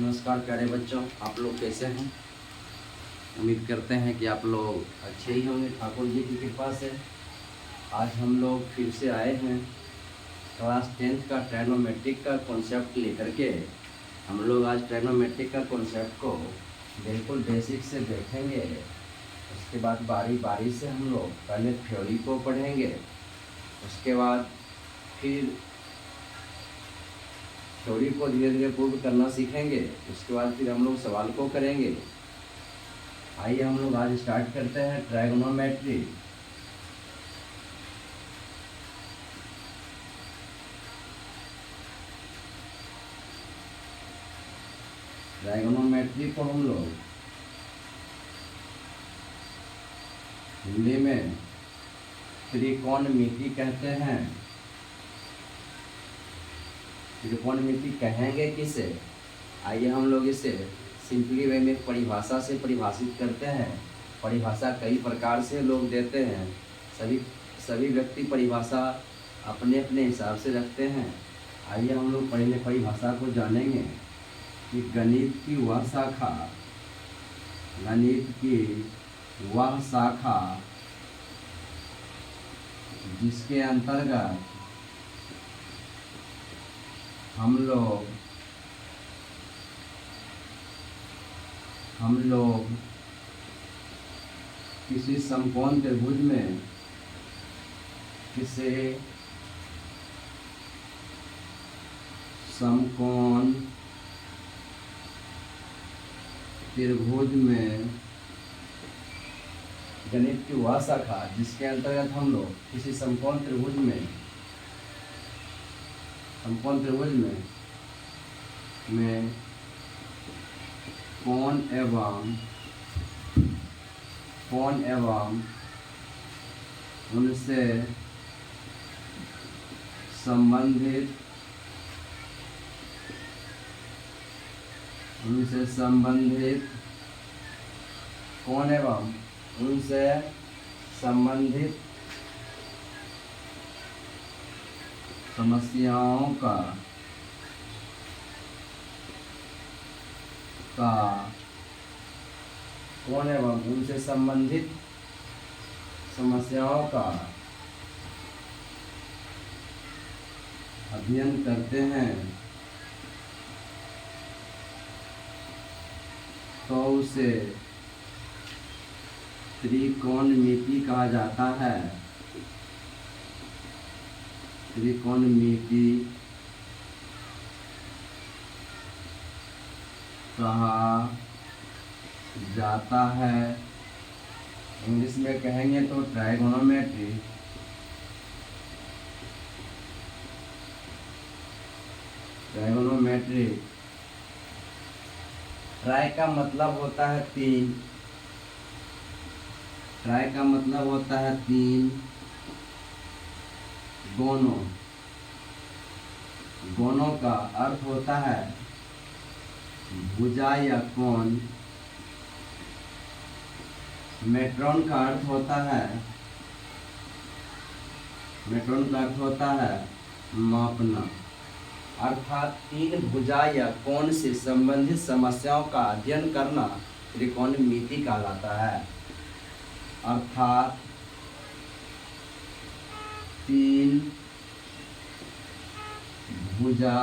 नमस्कार प्यारे बच्चों, आप लोग कैसे हैं। उम्मीद करते हैं कि आप लोग अच्छे ही होंगे ठाकुर जी की कृपा से। आज हम लोग फिर से आए हैं क्लास 10th का ट्रायगोनोमेट्रिक का कॉन्सेप्ट लेकर के। हम लोग आज ट्रायगोनोमेट्रिक का कॉन्सेप्ट को बिल्कुल बेसिक से देखेंगे। उसके बाद बारी बारी से हम लोग पहले थ्योरी को पढ़ेंगे, उसके बाद फिर थ्योरी को धीरे धीरे प्रूव करना सीखेंगे। उसके बाद फिर हम लोग सवाल को करेंगे। आइए हम लोग आज स्टार्ट करते हैं ट्रायगोनोमेट्री। ट्रायगोनोमेट्री को हम लोग हिंदी में त्रिकोणमिति कहते हैं। त्रिकोणमिति कहेंगे किसे? आइए हम लोग इसे सिंपली वे में परिभाषा से परिभाषित करते हैं। परिभाषा कई प्रकार से लोग देते हैं। सभी व्यक्ति परिभाषा अपने अपने हिसाब से रखते हैं। आइए हम लोग पहले परिभाषा को जानेंगे कि गणित की वह शाखा जिसके अंतर्गत हम लोग किसी समकोण त्रिभुज में किसी समकोण त्रिभुज में गणित की वह शाखा जिसके अंतर्गत हम लोग किसी समकोण त्रिभुज में कोण एवं उनसे संबंधित कोण एवं उनसे संबंधित समस्याओं का कोण एवं उनसे संबंधित समस्याओं का अध्ययन करते हैं तो उसे त्रिकोणमिति कहा जाता है। त्रिकोणमिति कहा जाता है। इंग्लिश में कहेंगे तो ट्रायगोनोमेट्री। ट्राई का मतलब होता है तीन। ट्राई का मतलब होता है तीन। गोनों का अर्थ होता है भुजा या कोण। मेट्रोन का अर्थ होता है मापना। अर्थात तीन भुजा या कोण से संबंधित समस्याओं का अध्ययन करना त्रिकोणमिति कहलाता है। अर्थात तीन भुजा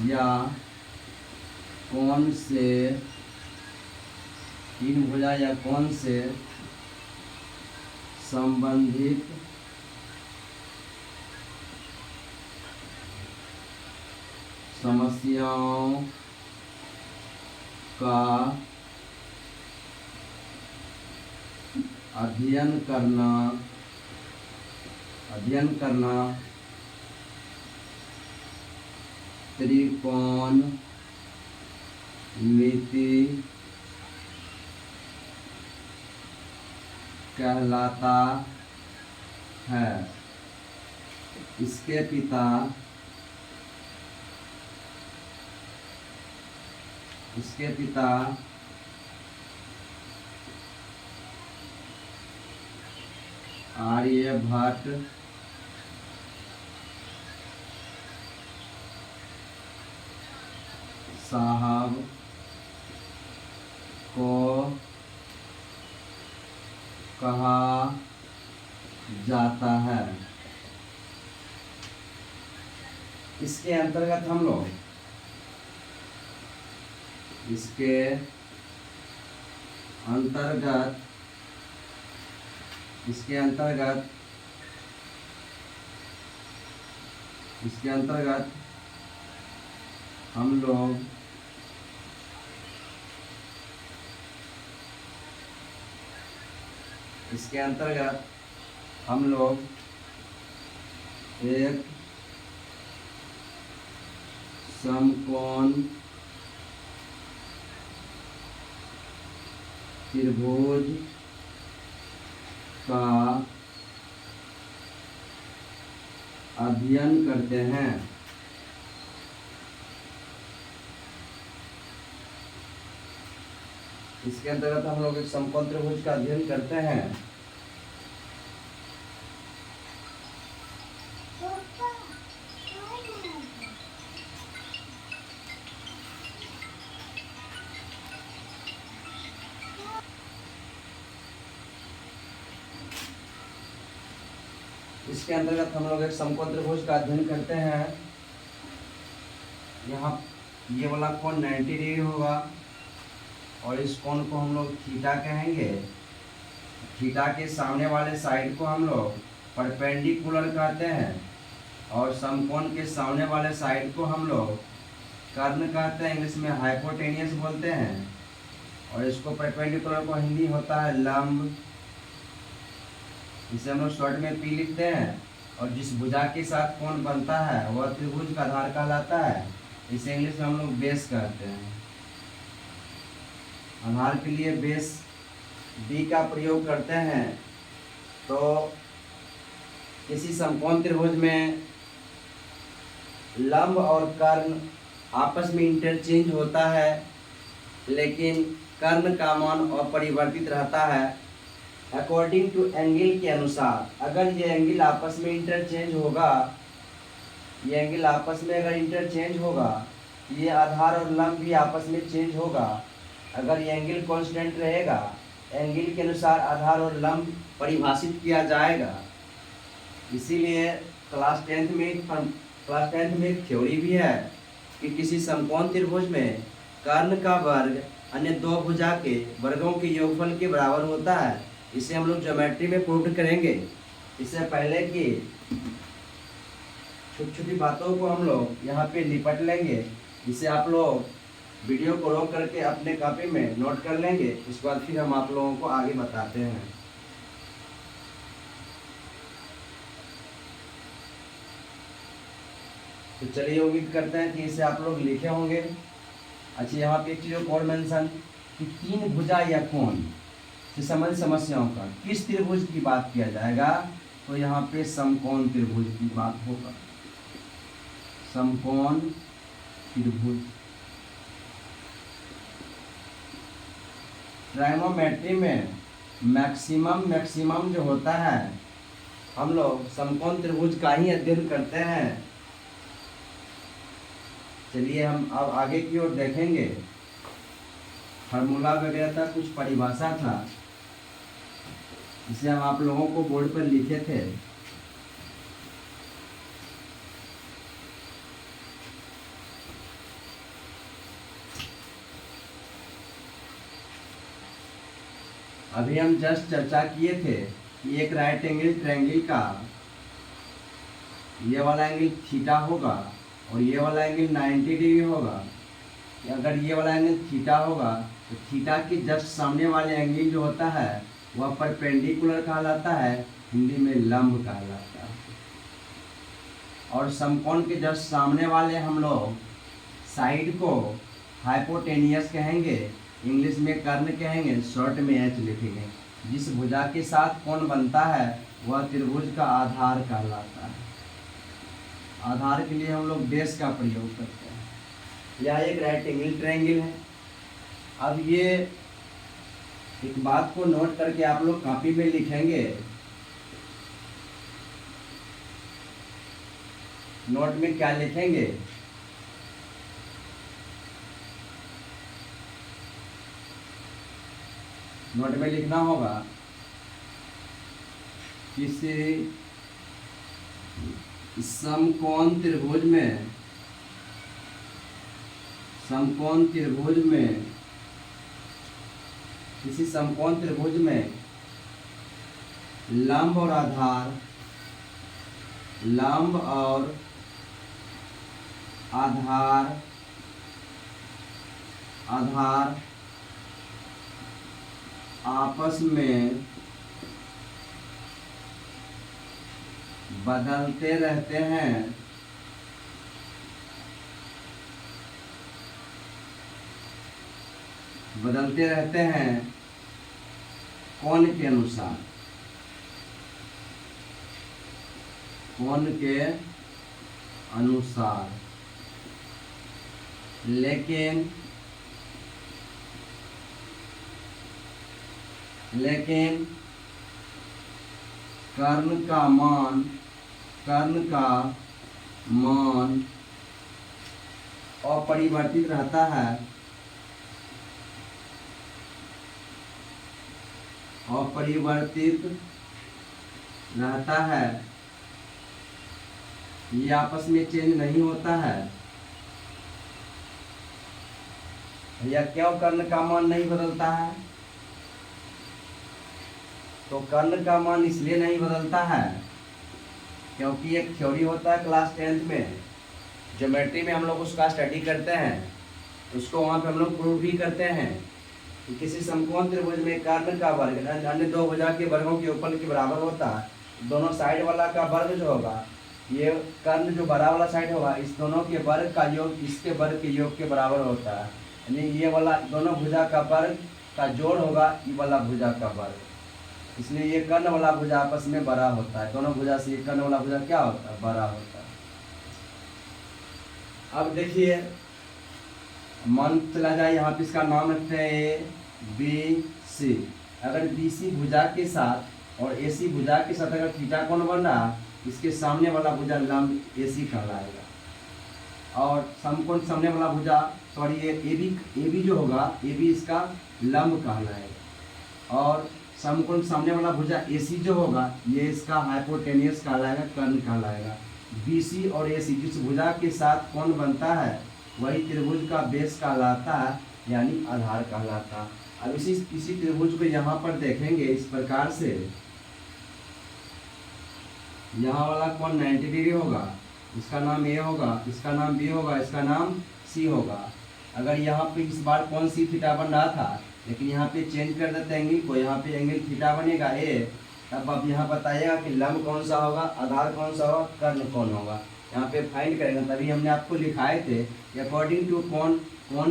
या कोण से संबंधित समस्याओं का अध्ययन करना त्रिकोणमिति कहलाता है। इसके पिता आर्यभट्ट साहब को कहा जाता है। इसके अंतर्गत हम लोग इसके अंतर्गत हम लोग एक समकोण त्रिभुज का अध्ययन करते हैं। इसके अंतर्गत हम लोग एक समकोण त्रिभुज का अध्ययन करते हैं। इसके अंतर्गत हम लोग एक समकोण त्रिभुज का अध्ययन करते हैं। यहाँ ये वाला कोण 90 डिग्री होगा और इस कोण को हम लोग थीटा कहेंगे। थीटा के सामने वाले साइड को हम लोग परपेंडिकुलर कहते हैं और समकोण के सामने वाले साइड को हम लोग कर्ण कहते हैं, इंग्लिश में हाइपोटेनियस बोलते हैं। और इसको परपेंडिकुलर को हिंदी होता है लंब, इसे हम लोग शॉर्ट में पी लिखते हैं। और जिस भुजा के साथ कोण बनता है वह त्रिभुज का आधार कहलाता है, इसे इंग्लिश में हम लोग बेस कहते हैं। आधार के लिए बेस बी का प्रयोग करते हैं। तो किसी समकोण त्रिभुज में लंब और कर्ण आपस में इंटरचेंज होता है, लेकिन कर्ण का मान अपरिवर्तित रहता है अकॉर्डिंग टू एंगल के अनुसार। अगर ये एंगल आपस में इंटरचेंज होगा, ये आधार और लंब भी आपस में चेंज होगा। अगर ये एंगल कांस्टेंट रहेगा, एंगल के अनुसार आधार और लंब परिभाषित किया जाएगा। इसीलिए क्लास 10th में एक थ्योरी भी है कि किसी समकोण त्रिभुज में कर्ण का वर्ग अन्य दो भुजा के वर्गों के योगफल के बराबर होता है। इसे हम लोग ज्योमेट्री में प्रूव करेंगे। इससे पहले कि छोटी छोटी बातों को हम लोग यहाँ पे निपट लेंगे, इसे आप लोग वीडियो को रोक करके अपने कॉपी में नोट कर लेंगे। इसके बाद फिर हम आप लोगों को आगे बताते हैं। तो चलिए उम्मीद करते हैं कि इसे आप लोग लिखे होंगे। अच्छा, यहाँ पे एक चीज़ और मेंशन कि तीन भुजा या कोण से संबंधित समस्याओं का किस त्रिभुज की बात किया जाएगा, तो यहाँ पे समकोण त्रिभुज की बात होगा। समकोण त्रिभुज ट्राइगोनोमेट्री में मैक्सिमम जो होता है, हम लोग समकोण त्रिभुज का ही अध्ययन करते हैं। चलिए हम अब आगे की ओर देखेंगे। फार्मूला वगैरह था, कुछ परिभाषा था, इसे हम आप लोगों को बोर्ड पर लिखे थे। अभी हम जस्ट चर्चा किए थे कि एक राइट एंगल ट्रायंगल का ये वाला एंगल थीटा होगा और ये वाला एंगल 90 डिग्री होगा। अगर ये वाला एंगल थीटा होगा तो थीटा के जस्ट सामने वाले एंगल जो होता है वह परपेंडिकुलर कहलाता है, हिंदी में लंब कहलाता है। और समकोण के जस्ट सामने वाले हम लोग साइड को हाइपोटेनियस कहेंगे, इंग्लिश में कर्ण कहेंगे, शॉर्ट में एच लिखेंगे। जिस भुजा के साथ कोण बनता है वह त्रिभुज का आधार कहलाता है। आधार के लिए हम लोग बेस का प्रयोग करते हैं। यह एक राइट एंगल ट्रायंगल है। अब ये एक बात को नोट करके आप लोग कॉपी में लिखेंगे। नोट में क्या लिखेंगे नोट में लिखना होगा किसी समकोण त्रिभुज में किसी समकोण त्रिभुज में लंब और आधार आपस में बदलते रहते हैं कोण के अनुसार लेकिन कर्ण का मान अपरिवर्तित रहता है, ये आपस में चेंज नहीं होता है। या क्यों कर्ण का मान नहीं बदलता है? तो कर्ण का मान इसलिए नहीं बदलता है क्योंकि एक थ्योरी होता है क्लास 10th में, ज्योमेट्री में हम लोग उसका स्टडी करते हैं, उसको वहाँ पे हम लोग प्रूव भी करते हैं कि किसी समकोण त्रिभुज में कर्ण का वर्ग अन्य दो भुजा के वर्गों के योग के बराबर होता है। दोनों साइड वाला का वर्ग जो होगा, ये कर्ण जो बड़ा वाला साइड होगा, इस दोनों के वर्ग का योग इसके वर्ग के योग के बराबर होता है। यानी ये वाला दोनों भुजा का वर्ग का जोड़ होगा ये वाला भुजा का वर्ग, इसलिए ये कर्ण वाला भुजा आपस में बड़ा होता है। दोनों भुजा से ये कर्ण वाला भुजा क्या होता है? बड़ा होता है। अब देखिए मन चला जाए, यहाँ पे इसका नाम रखते हैं ए बी सी। अगर बी सी भुजा के साथ और ए सी भुजा के साथ अगर थीटा कोण बन रहा, इसके सामने वाला भुजा लंब ए सी कहलाएगा, और समकोण सामने वाला भुजा सॉरी ये ए बी जो होगा ए बी इसका लंब कहलाएगा, और समकोण सामने वाला भुजा ए सी जो होगा ये इसका हाइपोटेनियस कहलाएगा, कर्ण कहलाएगा। बी सी और ए सी जिस भुजा के साथ कोण बनता है वही त्रिभुज का बेस कहलाता है, यानी आधार कहलाता है। अब इसी त्रिभुज को यहाँ पर देखेंगे इस प्रकार से, यहाँ वाला कोण 90 डिग्री होगा, इसका नाम ए होगा, इसका नाम बी होगा, इसका नाम सी होगा। अगर यहाँ पे इस बार कौन सी थीटा बन रहा था, लेकिन यहाँ पे चेंज कर देते हैं एंगल को, यहाँ पे एंगल थीटा बनेगा ए। तब आप यहाँ बताइएगा कि लंब कौन सा होगा, आधार कौन सा होगा, कर्ण कौन होगा, यहाँ पे फाइंड करेंगे। तभी हमने आपको लिखाए थे अकॉर्डिंग टू कोण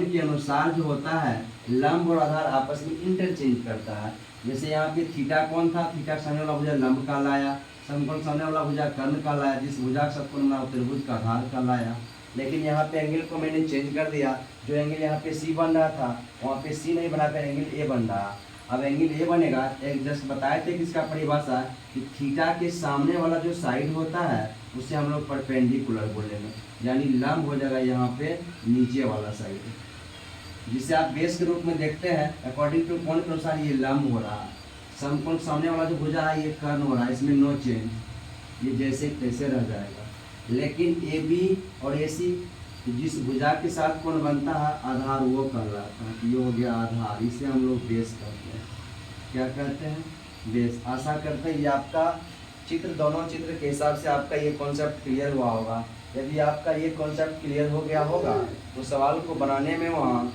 के अनुसार जो होता है लंब और आधार आपस में इंटरचेंज करता है। जैसे यहाँ पे थीटा कौन था, थीटा सामने वाला भुजा लंब कहलाया, समकोण सामने वाला भुजा कर्ण कहलाया, जिस भुजा का समकोण बना त्रिभुज का आधार कहलाया। लेकिन यहाँ पे एंगल को मैंने चेंज कर दिया, जो एंगल यहाँ पे सी बन रहा था वहाँ पे सी नहीं बनाकर एंगल ए बन रहा। अब एंगल ए बनेगा, एक जस्ट बताए थे किसका परिभाषा कि थीटा के सामने वाला जो साइड होता है उसे हम लोग परपेंडिकुलर बोलेंगे, यानी लंब हो जाएगा यहाँ पे नीचे वाला साइड, जिसे आप बेस के रूप में देखते हैं। अकॉर्डिंग टू कोण के अनुसार ये लंब हो रहा है, समकोण सामने वाला जो भुजा है ये कर्ण हो रहा है, इसमें नो चेंज, ये जैसे तैसे रह जाएगा। लेकिन ए बी और ए सी जिस भुजा के साथ कोण बनता है आधार वो कहलाता है, ये हो गया आधार, इसे हम लोग बेस कहते हैं। क्या कहते हैं? बेस। आशा करते हैं ये आपका चित्र, दोनों चित्र के हिसाब से आपका ये कॉन्सेप्ट क्लियर हुआ होगा। यदि आपका ये कॉन्सेप्ट क्लियर हो गया होगा तो सवाल को बनाने में वहाँ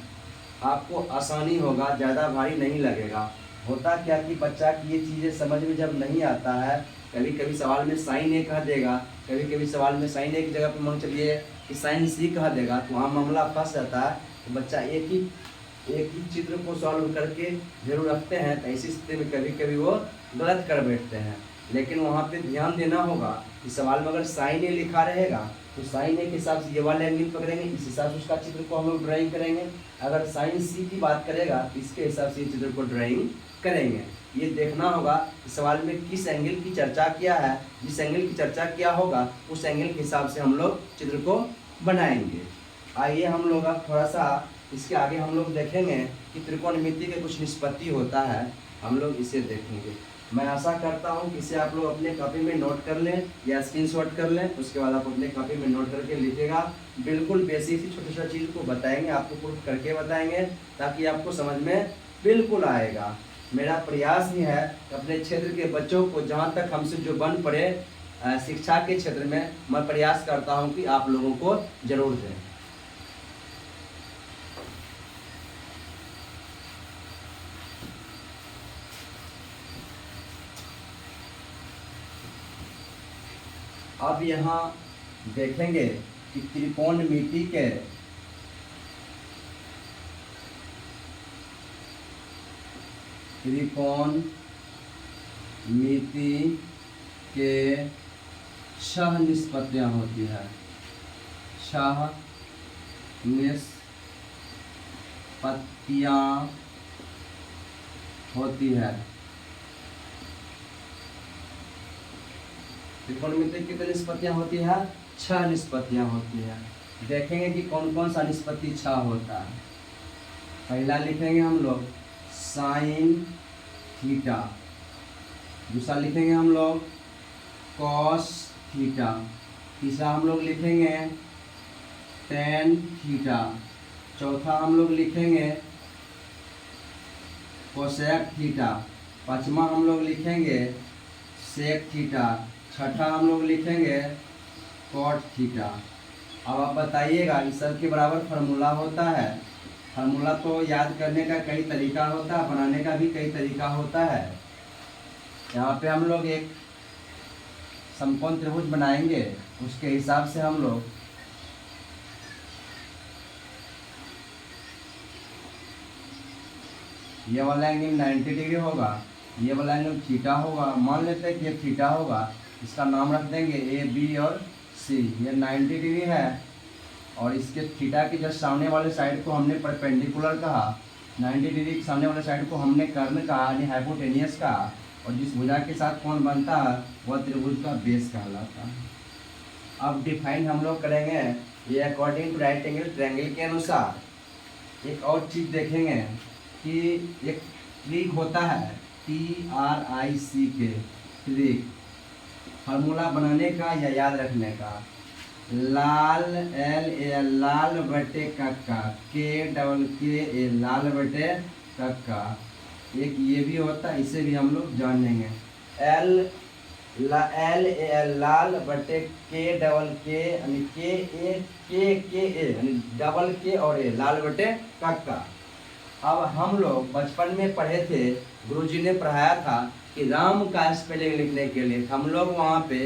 आपको आसानी होगा, ज़्यादा भारी नहीं लगेगा। होता क्या कि बच्चा की ये चीज़ें समझ में जब नहीं आता है, कभी कभी सवाल में साइन ए कह देगा, कभी कभी सवाल में साइन ए की जगह पर मान चलिए कि साइन सी कह देगा, तो वहाँ मामला फंस जाता है। तो बच्चा एक ही चित्र को सॉल्व करके जरूर रखते हैं, तो ऐसी स्थिति में कभी कभी वो गलत कर बैठते हैं। लेकिन वहाँ पे ध्यान देना होगा कि सवाल में अगर साइन ए लिखा रहेगा तो साइन ए के हिसाब से ये वाले एंगल पकड़ेंगे, इस हिसाब से उसका चित्र को हम लोग ड्राइंग करेंगे। अगर साइन सी की बात करेगा तो इसके हिसाब से ये चित्र को ड्राइंग करेंगे। ये देखना होगा कि सवाल में किस एंगल की चर्चा किया है, जिस एंगल की चर्चा किया होगा उस एंगल के हिसाब से हम लोग चित्र को बनाएंगे। आइए हम लोग अब थोड़ा सा इसके आगे हम लोग देखेंगे कि त्रिकोणमिति के कुछ निष्पत्ति होता है, हम लोग इसे देखेंगे। मैं आशा करता हूँ कि इसे आप लोग अपने कॉपी में नोट कर लें या स्क्रीनशॉट कर लें, उसके बाद आप अपने कॉपी में नोट करके लिखेगा। बिल्कुल बेसिक सी छोटी छोटी चीज़ को बताएंगे, आपको प्रूफ करके बताएंगे ताकि आपको समझ में बिल्कुल आएगा। मेरा प्रयास ही है कि अपने क्षेत्र के बच्चों को जहाँ तक हमसे जो बन पड़े शिक्षा के क्षेत्र में, मैं प्रयास करता हूँ कि आप लोगों को जरूर दें। अब यहाँ देखेंगे कि त्रिकोणमिति के छह निष्पत्तियाँ होती है। छह निष्पत्तियाँ होती है। त्रिकोणमिति की कितनी निष्पत्तियाँ होती है? 6 निष्पत्तियाँ होती है। देखेंगे कि कौन कौन सा निष्पत्ति 6 होता है। पहला लिखेंगे हम लोग साइन थीटा, दूसरा लिखेंगे हम लोग कॉस थीटा, तीसरा हम लोग लिखेंगे टेन थीटा, चौथा हम लोग लिखेंगे कोसेक थीटा, पांचवा हम लोग लिखेंगे सेक थीटा, छठा हम लोग लिखेंगे कॉट थीटा। अब आप बताइएगा इस सब के बराबर फार्मूला होता है। फार्मूला तो याद करने का कई तरीका होता है, बनाने का भी कई तरीका होता है। यहाँ पे हम लोग एक समकोण त्रिभुज बनाएंगे, उसके हिसाब से हम लोग ये वाला एंगल 90 डिग्री होगा, ये वाला एंगल थीटा होगा। मान लेते हैं कि ये थीटा होगा, इसका नाम रख देंगे ए बी और सी। ये 90 डिग्री है और इसके थीटा के जस्ट सामने वाले साइड को हमने परपेंडिकुलर कहा, 90 डिग्री के सामने वाले साइड को हमने कर्ण कहा यानी हाइपोटेनियस कहा, और जिस भुजा के साथ कोण बनता है वह त्रिभुज का बेस कहलाता है। अब डिफाइन हम लोग करेंगे ये according to right angle triangle के अनुसार। एक और चीज़ देखेंगे कि एक ट्रिक होता है TRIC ट्रिक, फार्मूला बनाने का या याद रखने का। लाल लाल बटे कक्का, KKA लाल बटे कक्का। एक ये भी होता है, इसे भी हम लोग जान लेंगे। लाल बटे KKA यानी KKA यानी डबल K और A, लाल बटे कक्का। अब हम लोग बचपन में पढ़े थे, गुरुजी ने पढ़ाया था कि राम का स्पेलिंग लिखने के लिए हम लोग वहाँ पे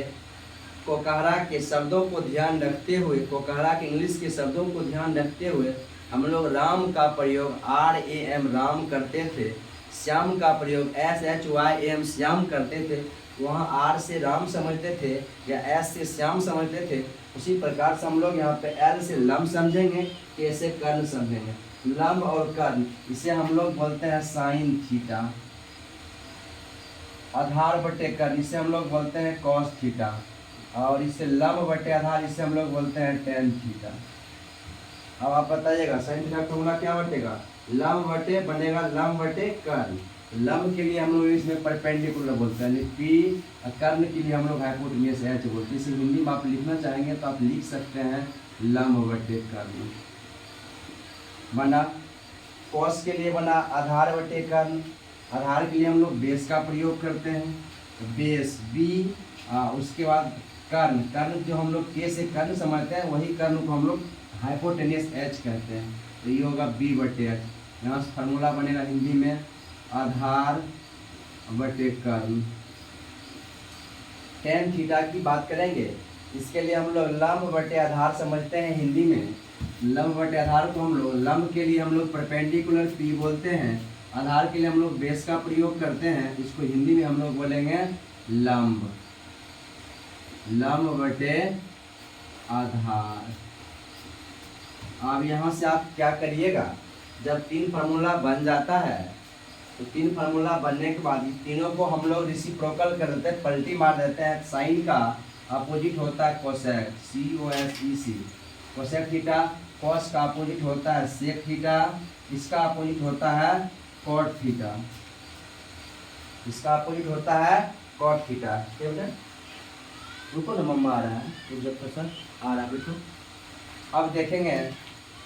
कोकहरा के शब्दों को ध्यान रखते हुए, कोकहरा के इंग्लिश के शब्दों को ध्यान रखते हुए हम लोग राम का प्रयोग RAM राम करते थे, श्याम का प्रयोग SHYAM श्याम करते थे। वहाँ R से राम समझते थे या S से श्याम समझते थे। उसी प्रकार से हम लोग यहाँ पे L से लम समझेंगे, K से कर्ण समझेंगे। लंब और कर्ण, इसे हम लोग बोलते हैं साइन थीटा। आधार बटे कर्ण, इसे हम लोग बोलते हैं कॉस थीटा। और इसे लंब बटे आधार, इसे हम लोग बोलते हैं टेन थीटा। अब आप बताइएगा साइन थीटा का फॉर्मूला क्या बटेगा? लंब बटे बनेगा लंब बटे कर्ण। लंब के लिए हम लोग इसमें परपेंडिकुलर बोलते हैं P, कर्ण के लिए हम लोग हाइपोटेनियस H बोलते हैं। इसे हिंदी में आप लिखना चाहेंगे तो आप लिख सकते हैं लंब बटे कर्ण। बना कॉस के लिए बना आधार बटे कर्ण। आधार के लिए हम लोग बेस का प्रयोग करते हैं, बेस B। उसके बाद कर्ण, कर्ण जो हम लोग K से कर्ण समझते हैं वही कर्ण को हम लोग हाइपोटेनियस H कहते हैं, तो ये होगा B बटे H। यहाँ से फार्मूला बनेगा हिंदी में आधार बटे कर्ण। टेन थीटा की बात करेंगे, इसके लिए हम लोग लंब बटे आधार समझते हैं हिंदी में। लंब बटे आधार को हम लोग, लंब के लिए हम लोग परपेंडिकुलर P बोलते हैं, आधार के लिए हम लोग बेस का प्रयोग करते हैं, इसको हिंदी में हम लोग बोलेंगे लंब। लंब बटे आधार। अब यहाँ से आप क्या करिएगा, जब 3 फार्मूला बन जाता है तो 3 फार्मूला बनने के बाद तीनों को हम लोग रेसिप्रोकल कर देते हैं, पलटी मार देते हैं। साइन का अपोजिट होता है cosec, COSEC, cosec theta. Cos का अपोजिट होता है सेक थीटा, इसका अपोजिट होता है कॉट थीटा, इसका अपोजिट होता है कॉट थीटा। ठीक है, रुको ना, मम्मा आ रहा है, तो जब तक आ रहा है बेटो। अब देखेंगे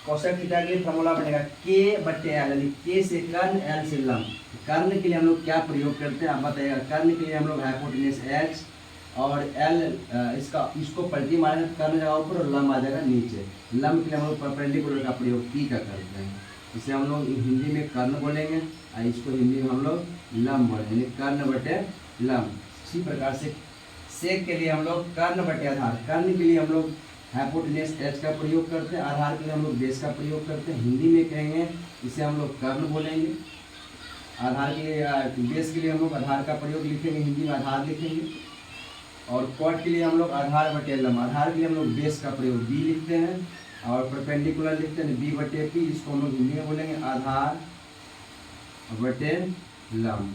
कोसेक थीटा के लिए फॉर्मूला बनेगा के बटे एल, यानी के से कर्ण, एल से लंब। कर्ण के लिए हम लोग क्या प्रयोग करते हैं आप बताइएगा। कर्ण के लिए हम लोग हाइपोटेन्यूज एच और एल, इसको पलटी मारेंगे तो कर्ण जगह ऊपर और लंब आ जाएगा नीचे। लंब के लिए हम लोग परपेंडिकुलर का प्रयोग पी का करते हैं, इसे हम लोग हिंदी में कर्ण बोलेंगे और इसको हिंदी में हम लोग लंब बोलेंगे, कर्ण बटे लंब। इसी प्रकार से सेक के लिए हम लोग कर्ण बटे आधार, कर्ण के लिए हम लोग हाइपोटेन्यूज एच का प्रयोग करते हैं, आधार के लिए हम लोग बेस का प्रयोग करते हैं। हिंदी में कहेंगे इसे हम लोग कर्ण बोलेंगे। आधार के लिए, बेस के लिए हम लोग आधार का प्रयोग लिखेंगे, हिंदी में आधार लिखेंगे। और कॉट के लिए हम लोग आधार बटे लंब, आधार के लिए हम लोग बेस का प्रयोग बी लिखते हैं और परपेंडिकुलर लिखते हैं बी बटे पी, इसको हम लोग हिंदी में बोलेंगे आधार बटे लंब।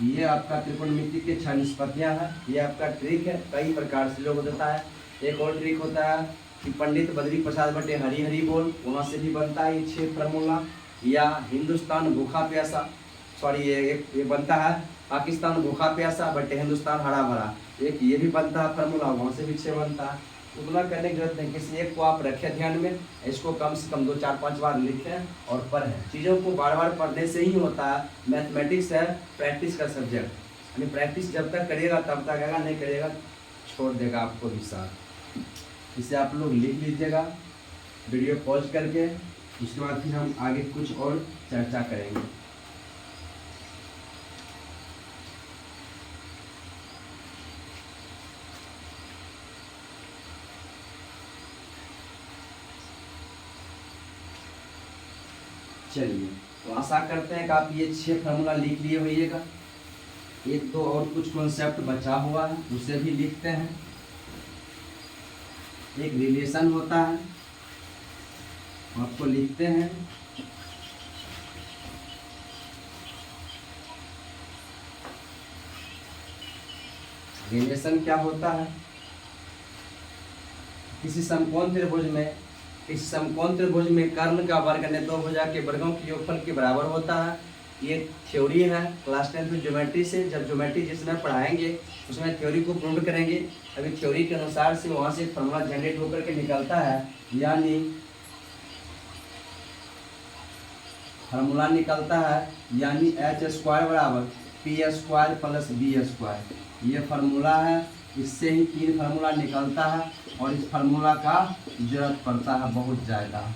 ये आपका त्रिकोणमिति के 6 निष्पत्तियां हैं। ये आपका ट्रिक है, कई प्रकार से लोग होता है। एक और ट्रिक होता है कि पंडित बद्री प्रसाद बटे हरी हरी बोल, वहाँ से भी बनता है ये 6 फार्मूला। या हिंदुस्तान भूखा प्यासा, सॉरी ये बनता है पाकिस्तान भूखा प्यासा बटे हिंदुस्तान हरा भरा, एक ये भी बनता है फार्मूला, वहाँ से भी 6 बनता है। उतना करने की जरूरत नहीं, किसी एक को आप रखें ध्यान में, इसको कम से कम 2, 4, 5 बार लिखें और पढ़ें। चीज़ों को बार बार पढ़ने से ही होता है। मैथमेटिक्स है प्रैक्टिस का सब्जेक्ट, यानी प्रैक्टिस जब तक करिएगा तब तक आएगा, नहीं करिएगा छोड़ देगा आपको भी साथ। इसे आप लोग लिख लीजिएगा वीडियो पॉज करके, उसके बाद फिर हम आगे कुछ और चर्चा करेंगे। चलिए, तो आशा करते हैं कि आप ये 6 फार्मूला लिख लिए होइएगा। एक तो और कुछ कॉन्सेप्ट बचा हुआ है, उसे भी लिखते हैं। एक रिलेशन होता है, आपको लिखते हैं। रिलेशन क्या होता है, किसी समकोण त्रिभुज में कर्ण का वर्ग अन्य 2 भुजा के वर्गों के योगफल के बराबर होता है। ये थ्योरी है क्लास 10 में ज्योमेट्री से, जब ज्योमेट्री जिसमें पढ़ाएंगे उसमें थ्योरी को प्रूव करेंगे। अभी थ्योरी के अनुसार से वहाँ से फॉर्मूला जनरेट होकर के निकलता है, यानी फार्मूला निकलता है, यानी h² बराबर p² प्लस b²। ये फार्मूला है, इससे ही 3 फार्मूला निकलता है और इस फार्मूला का जरूरत पड़ता है बहुत ज़्यादा।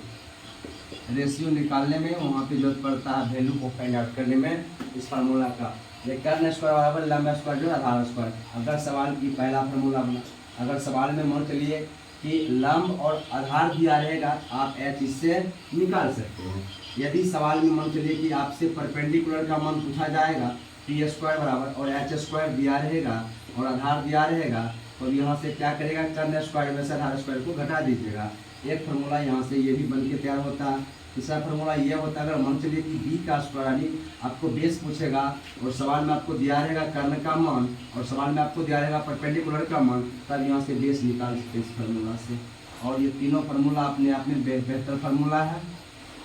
रेशियो निकालने में वहाँ पे जरूरत पड़ता है, वैल्यू को फाइंड आउट करने में इस फार्मूला का। ये कर्ण स्क्वायर बराबर लंब स्क्वायर जो आधार स्क्वायर। अगर सवाल की पहला फार्मूला बना, अगर सवाल में मान चलिए कि लंब और आधार दिया रहेगा, आप h इससे निकाल सकते हैं। यदि सवाल में मान चलिए कि आपसे परपेंडिकुलर का मान पूछा जाएगा, p² बराबर और h² दिया रहेगा और आधार दिया रहेगा, तो यहाँ से क्या करेगा, कर्ण स्क्वायर में से आधार स्क्वायर को घटा दीजिएगा। एक फार्मूला यहाँ से ये भी बन के तैयार होता है। तीसरा फार्मूला ये होता है, अगर मान चलिए कि b का स्क्वायर, यानी आपको बेस पूछेगा और सवाल में आपको दिया रहेगा कर्ण का मान और सवाल में आपको दिया रहेगा परपेंडिकुलर का मान, तब यहाँ से बेस निकाल सकते इस फार्मूला से। और ये तीनों फार्मूला अपने आप में बेहतर फार्मूला है,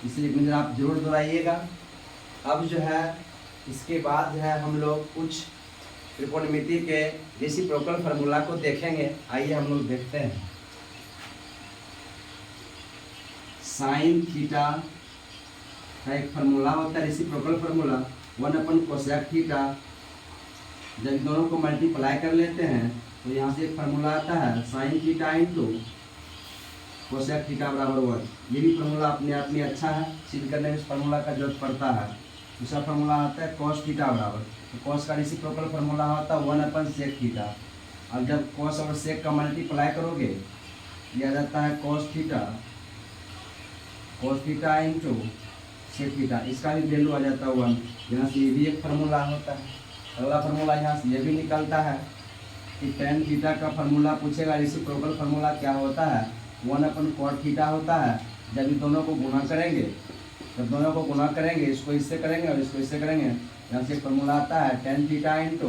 इसे एक नज़र आप जरूर दोहराइएगा। अब जो है इसके बाद जो है हम लोग कुछ त्रिकोणमिति के रेसिप्रोकल फार्मूला को देखेंगे। आइए हम लोग देखते हैं। साइन थीटा का एक फार्मूला होता है रेसिप्रोकल फार्मूला, 1 कोसेक थीटा। जब दोनों को मल्टीप्लाई कर लेते हैं तो यहाँ से एक फार्मूला आता है sine theta into cosec theta बराबर 1। ये भी फार्मूला अपने आप में अच्छा है, सिद्ध करने में इस फार्मूला का जरूरत पड़ता है। दूसरा फार्मूला आता है कॉस थीटा बराबर, तो कॉस का रेसिप्रोकल फार्मूला होता है 1 सेक थीटा। अब जब कॉस और सेक का मल्टीप्लाई करोगे, ये आ जाता है cos theta into sec theta, इसका भी वैल्यू आ जाता है 1। यहाँ से ये भी एक फार्मूला होता है। अगला फार्मूला यहाँ से ये भी निकलता है कि टेन थीटा का फार्मूला पूछेगा, रेसिप्रोकल फार्मूला क्या होता है, 1 cot थीटा होता है। जब इन दोनों को गुणा करेंगे, इसको इससे करेंगे और इसको इससे करेंगे, यहाँ से एक फार्मूला आता है tan theta into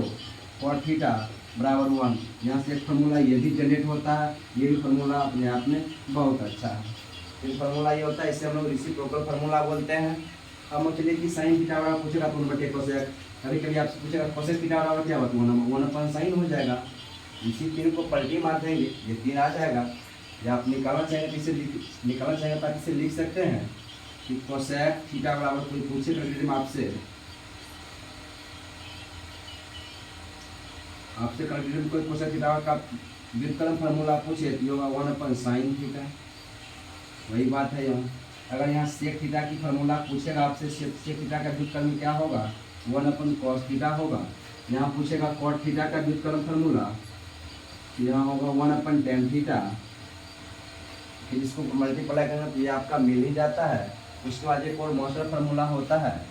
cot theta बराबर 1। यहाँ से एक फार्मूला ये भी जनरेट होता है। ये भी फार्मूला अपने आप में बहुत अच्छा है। फिर फार्मूला ये होता है, इसे हम लोग रेसिप्रोकल फार्मूला बोलते हैं। अब चलिए कि साइन थीटा बराबर पूछेगा तो 1/2 कोसेक, कभी कभी आपसे पूछेगा कोसेक थीटा बराबर क्या होता है, 1/sin हो जाएगा। इसी 3 को पलटी मार देंगे, ये 3 आ जाएगा। या आप निकालना चाहेंगे तो इसे निकालना चाहेंगे तो इसे लिख सकते हैं कि कोसेक थीटा बराबर, कोई पूछे कैलकुलेटर में आपसे कैलकुलेटर में कोई कोसेक थीटा का व्युत्क्रम फार्मूला पूछे तो होगा 1/sin थीटा। वही बात है यहाँ। अगर यहाँ सेक थीटा की फार्मूला पूछेगा आपसे, सेक थीटा का व्युत्क्रम क्या होगा, 1/cos थीटा होगा। यहाँ पूछेगा कॉट थीटा का व्युत्क्रम फार्मूला, यहाँ होगा 1/tan थीटा। फिर इसको मल्टीप्लाई करना तो ये आपका मिल ही जाता है। उसके बाद एक और मॉडल फार्मूला होता है,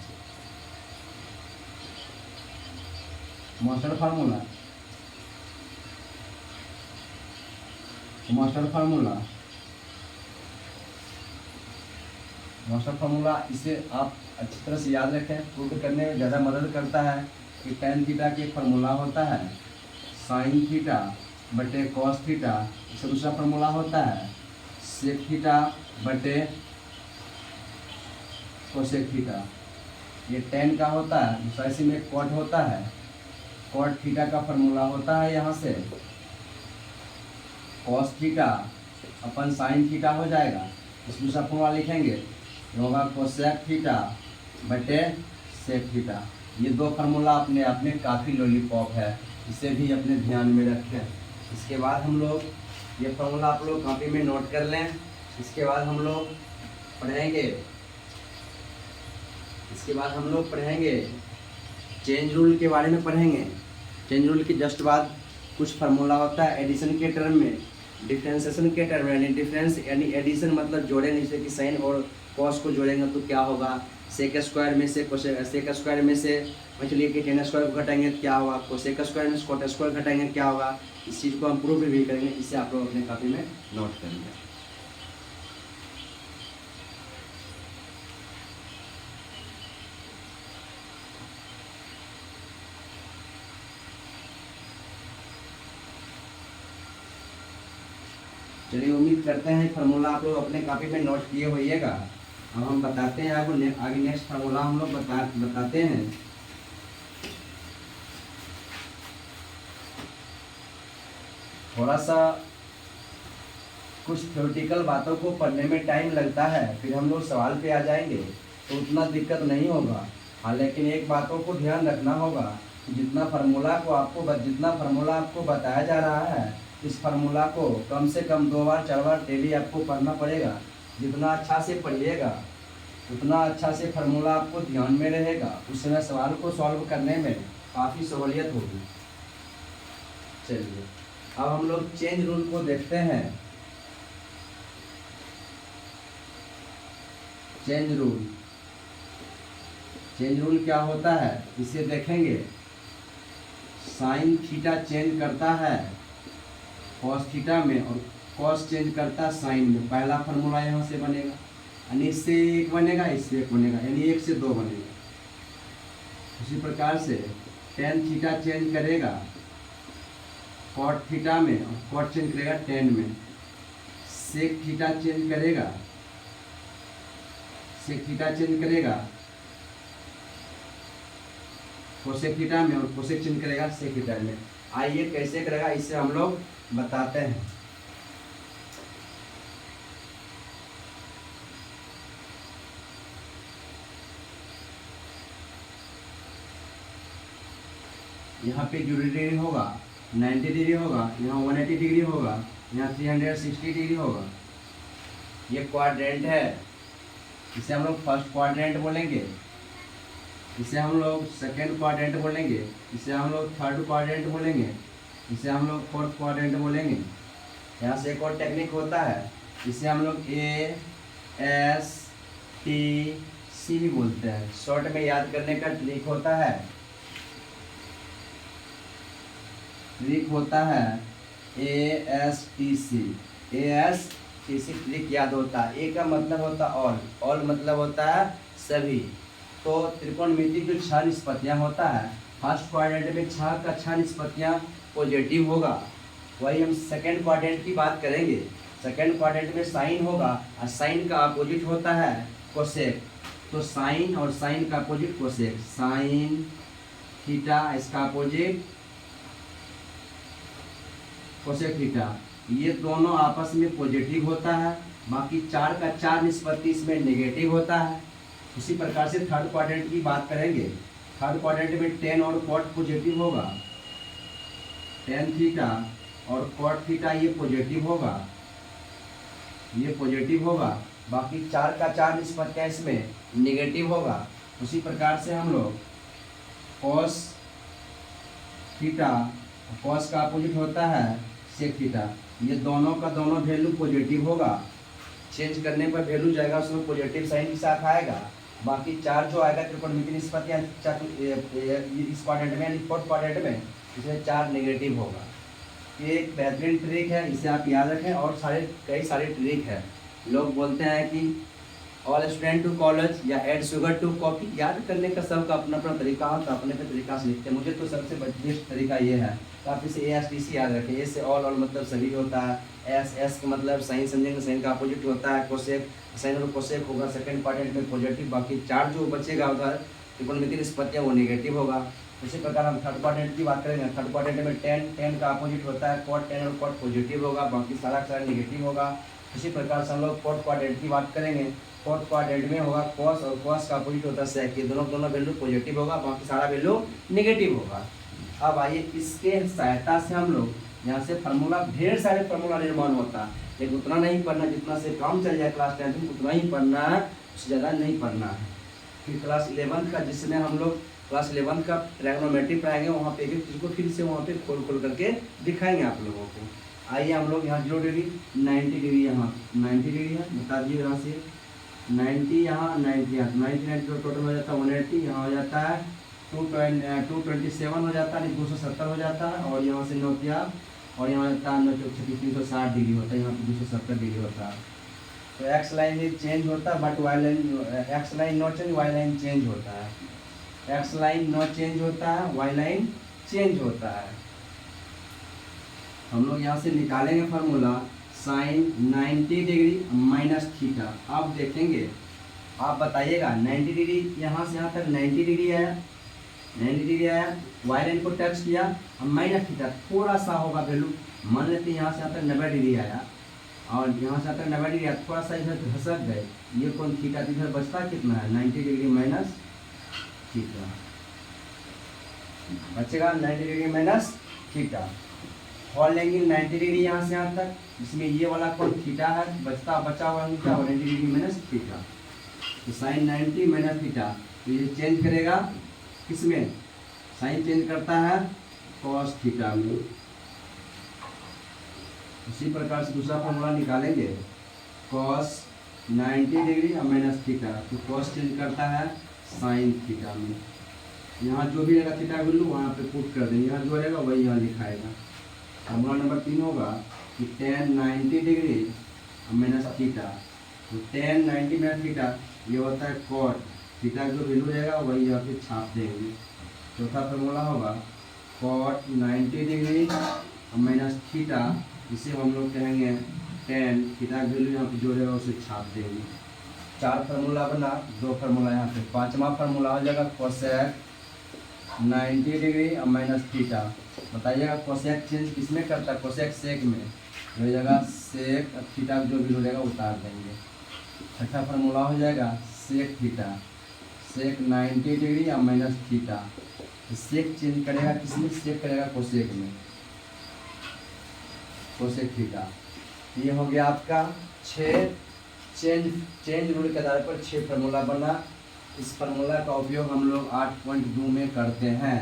मॉडल फार्मूला, इसे आप अच्छी तरह से याद रखें, प्रूव करने में ज़्यादा मदद करता है कि tan थीटा के फार्मूला होता है sin थीटा बटे cos थीटा। इसका दूसरा फार्मूला होता है sec थीटा बटे कोसेक थीटा। ये tan का होता है, दूसरा इसी में cot होता है, cot थीटा का फार्मूला होता है यहाँ से cos थीटा अपन sin थीटा हो जाएगा। इस दूसरा फार्मूला लिखेंगे, होगा कोसेक थीटा बटे सेक थीटा। ये 2 फार्मूला अपने आप में काफ़ी लॉलीपॉप है, इसे भी अपने ध्यान में रखें। इसके बाद हम लोग ये फार्मूला आप लोग कॉपी में नोट कर लें। इसके बाद हम लोग पढ़ेंगे चेंज रूल के बारे में पढ़ेंगे। चेंज रूल के जस्ट बाद कुछ फार्मूला होता है एडिशन के टर्म में, डिफरेंशिएशन के टर्म में, यानी डिफरेंस यानी एडिशन मतलब जोड़ेंगे, जैसे कि साइन और कॉस को जोड़ेंगे तो क्या होगा, सेक स्क्वायर में से चलिए कि tan स्क्वायर को घटाएंगे तो क्या होगा, कोसेक स्क्वायर में से कॉट स्क्वायर घटाएंगे क्या होगा। इस चीज़ को हम प्रूफ भी करेंगे, इसे आप लोग अपने कॉपी में नोट करेंगे। चलिए उम्मीद करते हैं फार्मूला आप लोग अपने कॉपी में नोट किए होइएगा। अब हम बताते हैं आगे नेक्स्ट फार्मूला हम लोग बताते हैं। थोड़ा सा कुछ थ्योरेटिकल बातों को पढ़ने में टाइम लगता है, फिर हम लोग सवाल पे आ जाएंगे तो उतना दिक्कत नहीं होगा। हाँ, लेकिन एक बातों को ध्यान रखना होगा कि जितना फार्मूला आपको बताया जा रहा है, इस फार्मूला को कम से कम 2 बार 4 बार डेली आपको पढ़ना पड़ेगा। जितना अच्छा से पढ़िएगा उतना अच्छा से फार्मूला आपको ध्यान में रहेगा, उस समय सवाल को सॉल्व करने में काफ़ी सहूलियत होगी। चलिए अब हम लोग चेंज रूल को देखते हैं। चेंज रूल क्या होता है इसे देखेंगे। साइन थीटा चेंज करता है कॉस थीटा में और कॉस चेंज करता है साइन में। पहला फार्मूला यहाँ से बनेगा, यानी इससे 1 बनेगा, इससे 1 बनेगा, यानी 1 से 2 बनेगा। उसी प्रकार से tan थीटा चेंज करेगा कॉट थीटा में और कॉट चेंज करेगा tan में। सेक थीटा चेंज करेगा कोसेक थीटा में और कोसेक चेंज करेगा सेक थीटा में। आइए कैसे करेगा इसे हम लोग बताते हैं। यहाँ पे जो डिग्री होगा 90 डिग्री होगा, यहाँ 180 डिग्री होगा, यहाँ 360 डिग्री होगा। ये क्वाड्रेंट है, इसे हम लोग फर्स्ट क्वाड्रेंट बोलेंगे, इसे हम लोग सेकेंड क्वाड्रेंट बोलेंगे, इसे हम लोग थर्ड क्वाड्रेंट बोलेंगे, इसे हम लोग फोर्थ क्वाड्रेंट बोलेंगे। यहाँ से एक और टेक्निक होता है, इसे हम लोग ASTC भी बोलते हैं। शॉर्ट में याद करने का ट्रिक होता है ASTC ट्रिक याद होता है। ए का मतलब होता है ऑल मतलब होता है सभी। तो त्रिकोणमिति जो 6 निष्पत्तियाँ होता है, फर्स्ट क्वाड्रेंट में 6 का 6 निष्पत्तियाँ पॉजिटिव होगा। वही हम सेकेंड क्वाड्रेंट की बात करेंगे, सेकेंड क्वाड्रेंट में साइन होगा और साइन का अपोजिट होता है कोसेक। तो साइन और साइन का अपोजिट कोसेक, साइन थीटा इसका अपोजिट कोसेक थीटा, ये दोनों आपस में पॉजिटिव होता है। बाकी 4 का 4 निष्पत्ति इसमें नेगेटिव होता है। उसी प्रकार से थर्ड क्वाड्रेंट की बात करेंगे। थर्ड क्वाड्रेंट में टेन और कॉट पॉजिटिव होगा, टेन थीटा और कॉट थीटा ये पॉजिटिव होगा, ये पॉजिटिव होगा। बाकी 4 का 4 निष्पत्तियाँ इसमें नेगेटिव होगा। उसी प्रकार से हम लोग कॉस थीटा, कॉस का अपोजिट होता है सेक थीटा, ये दोनों का दोनों वैल्यू पॉजिटिव होगा। चेंज करने पर वैल्यू जाएगा उसमें पॉजिटिव साइन के साथ आएगा। बाकी 4 जो आएगा त्रिकोणमितीय निष्पत्तियाँ इस क्वाड्रेंट में यानी फोर्थ क्वाड्रेंट में, इसमें 4 नेगेटिव होगा। ये एक बेहतरीन ट्रिक है, इसे आप याद रखें। और कई सारे ट्रिक है। लोग बोलते हैं कि ऑल स्टूडेंट टू कॉलेज या एड शुगर टू कॉफी, याद करने का सबका अपना अपना तरीका होता है, अपने अपने तरीका से लिखते हैं। मुझे तो सबसे बेस्ट तरीका ये है, तो आप इसे ASTC याद रखें। ए से ऑल मतलब सभी होता है, एस का मतलब साइन समझेंगे, साइन का अपोजिट होता है कोसेक, साइन और कोसेक होगा सेकंड क्वाड्रेंट में पॉजिटिव। बाकी 4 जो बचेगा उधर त्रिकोणमितीय निष्पत्तियाँ वो नेगेटिव होगा। उसी प्रकार हम थर्ड क्वाड्रेंट की बात करेंगे। थर्ड क्वाड्रेंट में टेन का अपोजिट होता है कॉट, टेन और कॉट पॉजिटिव होगा, बाकी सारा नेगेटिव होगा। उसी प्रकार से हम लोग फोर्थ क्वाड्रेंट की बात करेंगे। फोर्थ क्वाड्रेंट में होगा कॉस और कॉस का अपोजिट होता है सेक, ये दोनों वैल्यू पॉजिटिव होगा, बाकी सारा वैल्यू नेगेटिव होगा। अब आइए इसके सहायता से हम लोग यहाँ से फार्मूला, ढेर सारे फार्मूला निर्माण होता है, लेकिन उतना नहीं पढ़ना जितना से काम चल जाए क्लास 10 में, उतना ही पढ़ना है, उससे ज़्यादा नहीं पढ़ना है। फिर क्लास 11 का, जिसमें हम लोग क्लास 11 का ट्रायगोनोमेट्री पढ़ाएंगे, वहाँ पे एक चीज़ को फिर से वहाँ पे खोल करके दिखाएंगे आप लोगों को। आइए हम लोग यहाँ 0 डिग्री 90 डिग्री, यहाँ 90 डिग्री है, बता दीजिए यहाँ से 90, यहाँ 90, यहाँ 90 टोटल हो जाता है 180, यहाँ हो जाता है 227 हो जाता है, 270 हो जाता है। और यहाँ से 9 किया और यहाँ जाता है 360 डिग्री होता है, यहाँ पे 270 डिग्री होता है। तो एक्स लाइन ही चेंज होता है, but Y line, X line no change, Y line change होता है। एक्स लाइन नो चेंज होता है, वाई लाइन चेंज होता है। हम लोग यहाँ से निकालेंगे formula sign 90 degree minus theta. आप देखेंगे, आप बताइएगा 90 डिग्री यहाँ से यहाँ तक 90 डिग्री आया, 90 डिग्री आया, वाई लाइन को टच किया, अब माइनस थीटा थोड़ा सा होगा वैल्यू, मान लेते हैं यहाँ से यहाँ तक 90 डिग्री आया और यहाँ से यहाँ तक 90 डिग्री आया, थोड़ा सा इधर घसक गए, ये कौन थीटा, इधर बचता कितना है 90 डिग्री माइनस थीटा, बचेगा 90 डिग्री माइनस थीटा। और लेंगे 90 डिग्री यहाँ से यहाँ तक, इसमें ये वाला कौन थीटा है, बचा हुआ क्या 90 डिग्री माइनस थीटा, तो साइन 90 माइनस थीटा, तो ये चेंज करेगा किसमें, साइन चेंज करता है कॉस थीटा में। उसी प्रकार से दूसरा फॉर्मूला निकालेंगे, कॉस 90 डिग्री और माइनस थीटा, तो कॉस चेंज करता है साइन थीटा में। यहाँ जो भी रहेगा थीटा वैल्यू वहाँ पे पुट कर देंगे, यहाँ जो रहेगा वही यहाँ लिखाएगा। फॉर्मूला नंबर 3 होगा कि tan 90 डिग्री माइनस थीटा, तो tan 90 माइनस थीटा ये होता है कॉट, थीटा जो वैल्यू रहेगा वही यहाँ पे छाप देंगे। चौथा फॉर्मूला होगा कॉट 90 डिग्री माइनस थीटा, इसे हम लोग कहेंगे tan, थीटा वैल्यू यहाँ पे जो रहेगा उसे छाप देंगे। 4 फार्मूला बना, 2 फार्मूला यहाँ पे। 5वां फार्मूला हो जाएगा कोसेक 90 डिग्री माइनस थीटा। बताइएगा कोसेक चेंज किसमें करता है, कोसेक सेक में, हो जाएगा सेक थीटा जो भी हो जाएगा उतार देंगे। छठा फार्मूला हो जाएगा सेक थीटा, सेक 90 डिग्री या माइनस थीटा, सेक चेंज करेगा किसमें, सेक करेगा कोसेक में, कोसेक थीटा। ये हो गया आपका 6 चेंज रूल के आधार पर 6 फार्मूला बना। इस फार्मूला का उपयोग हम लोग 8.2 में करते हैं,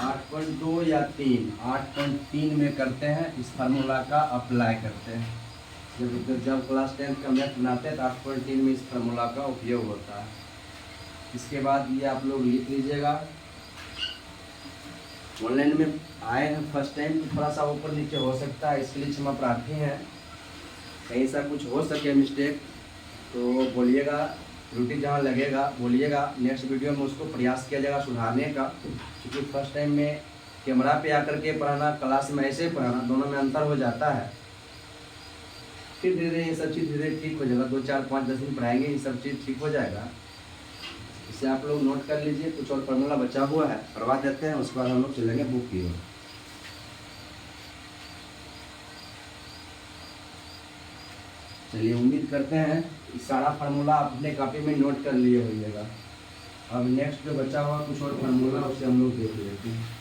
8.2 या 8.3 में करते हैं, इस फार्मूला का अप्लाई करते हैं। जब क्लास 10 का मैथ बनाते हैं तो 8.3 में इस फार्मूला का उपयोग होता है। इसके बाद ये आप लोग लिख लीजिएगा। ऑनलाइन में आए हैं फर्स्ट टाइम, थोड़ा सा ऊपर नीचे हो सकता है, इसके लिए क्षमा प्रार्थी हैं। कहीं सा कुछ हो सके मिस्टेक तो बोलिएगा, त्रुटि जहाँ लगेगा बोलिएगा, नेक्स्ट वीडियो में उसको प्रयास किया जाएगा सुधारने का, क्योंकि फर्स्ट टाइम में कैमरा पे आकर के पढ़ाना, क्लास में ऐसे पढ़ाना, दोनों में अंतर हो जाता है। फिर धीरे धीरे ये सब चीज़ धीरे ठीक हो जाएगा। 2 4 5 10 दिन पढ़ाएंगे, ये सब चीज़ ठीक हो जाएगा। इसे आप लोग नोट कर लीजिए। कुछ और फॉर्मूला बचा हुआ है, करवा देते हैं, उसके बाद हम लोग चलेंगे बुक की ओर। चलिए, उम्मीद करते हैं सारा फार्मूला आप अपने कॉपी में नोट कर लिए होइएगा। अब नेक्स्ट जो बचा हुआ कुछ और फार्मूला, उसे हम लोग देख लेते हैं।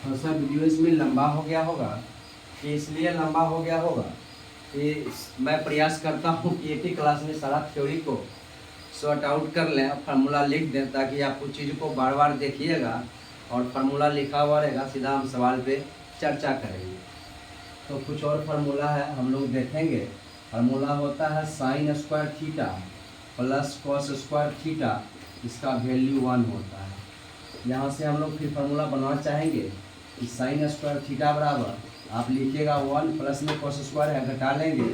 थोड़ा सा वीडियो इसमें लंबा हो गया होगा, कि इसलिए लंबा हो गया होगा कि मैं प्रयास करता हूँ कि एक ही क्लास में सारा थ्योरी को सॉर्ट आउट कर लें, फार्मूला लिख दें, ताकि आप कुछ चीज़ को बार बार देखिएगा और फार्मूला लिखा हुआ रहेगा, सीधा हम सवाल पे चर्चा करेंगे। तो कुछ और फार्मूला है, हम लोग देखेंगे। फार्मूला होता है sine square theta plus cos square theta, इसका वैल्यू 1 होता है। यहाँ से हम लोग फिर फार्मूला बनवा चाहेंगे कि साइन स्क्वायर थीटा बराबर, आप लिखिएगा 1 प्लस में कॉस स्क्वायर है, घटा लेंगे,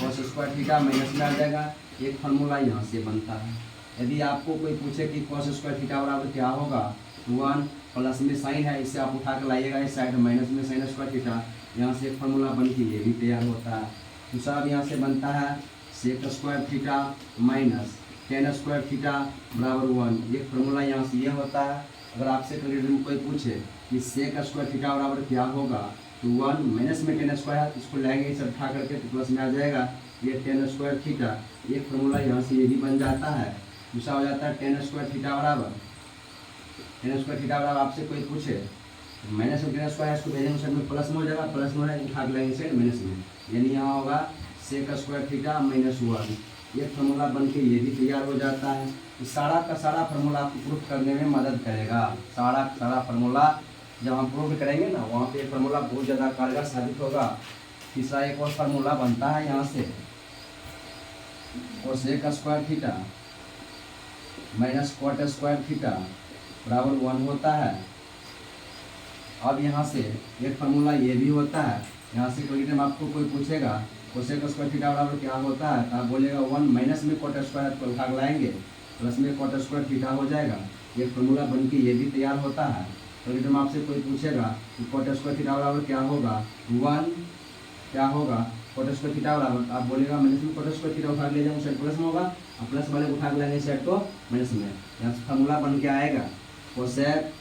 कॉस स्क्वायर थीटा माइनस में आ जाएगा। एक फार्मूला यहाँ से बनता है। यदि आपको कोई पूछे कि कॉस स्क्वायर थीटा बराबर क्या होगा, 1 प्लस में साइन है, इसे आप उठा कर लाइएगा इस साइड, माइनस में साइन स्क्वायर थीटा, यहाँ से एक फार्मूला बन के ये भी तैयार होता है। दूसरा अब यहाँ से बनता है sec square theta minus tan square theta बराबर 1, एक फार्मूला यहाँ से ये होता है। अगर आपसे कैलकुलेटर में कोई पूछे कि सेक स्क्वायर थीटा बराबर क्या होगा, तो 1 माइनस में टेन स्क्वायर है, इसको लाएंगे इसे उठा करके तो प्लस में आ जाएगा ये टेन स्क्वायर थीटा, एक फार्मूला यहाँ से ये भी बन जाता है। दूसरा हो जाता है टेन स्क्वायर थीटा बराबर, टेन स्क्वायर थीटा बराबर आपसे कोई पूछे माइनस में टेन स्क्वायर है, इसको भेजेंगे साइड में प्लस में हो जाएगा, प्लस में उठा के लाएंगे साइड माइनस में, यानी यहाँ होगा सेक स्क्वायर थीटा माइनस 1, ये फार्मूला बन के ये भी तैयार हो जाता है। इस सारा का सारा फार्मूला आपको प्रूफ करने में मदद करेगा। सारा का सारा फार्मूला जब हम प्रूफ करेंगे ना, वहाँ पे फार्मूला बहुत ज़्यादा कारगर साबित होगा। तीसरा एक और फार्मूला बनता है यहाँ से, और sec square theta minus cot square theta बराबर 1 होता है। अब यहाँ से एक फार्मूला ये भी होता है। यहाँ से कोई टाइम आपको कोई पूछेगा कोसेक स्क्वायर थीटा बराबर क्या होता है, तो आप बोलेगा 1 माइनस में कॉट स्क्वायर को उठा लाएंगे, प्लस में कॉट स्क्वायर थीटा हो जाएगा। ये फार्मूला बन के ये भी तैयार होता है। तो टाइम आपसे कोई पूछेगा कि कॉट स्क्वायर थीटा बराबर क्या होगा, 1 क्या होगा कॉट स्क्वायर थीटा बराबर, आप बोलेगा माइनस में कॉट स्क्वायर थीटा उठा ले जाऊँ साइड प्लस में होगा, और प्लस वाले उठा के लाएंगे साइड को माइनस में, यहाँ से फार्मूला बन के आएगा कोसेक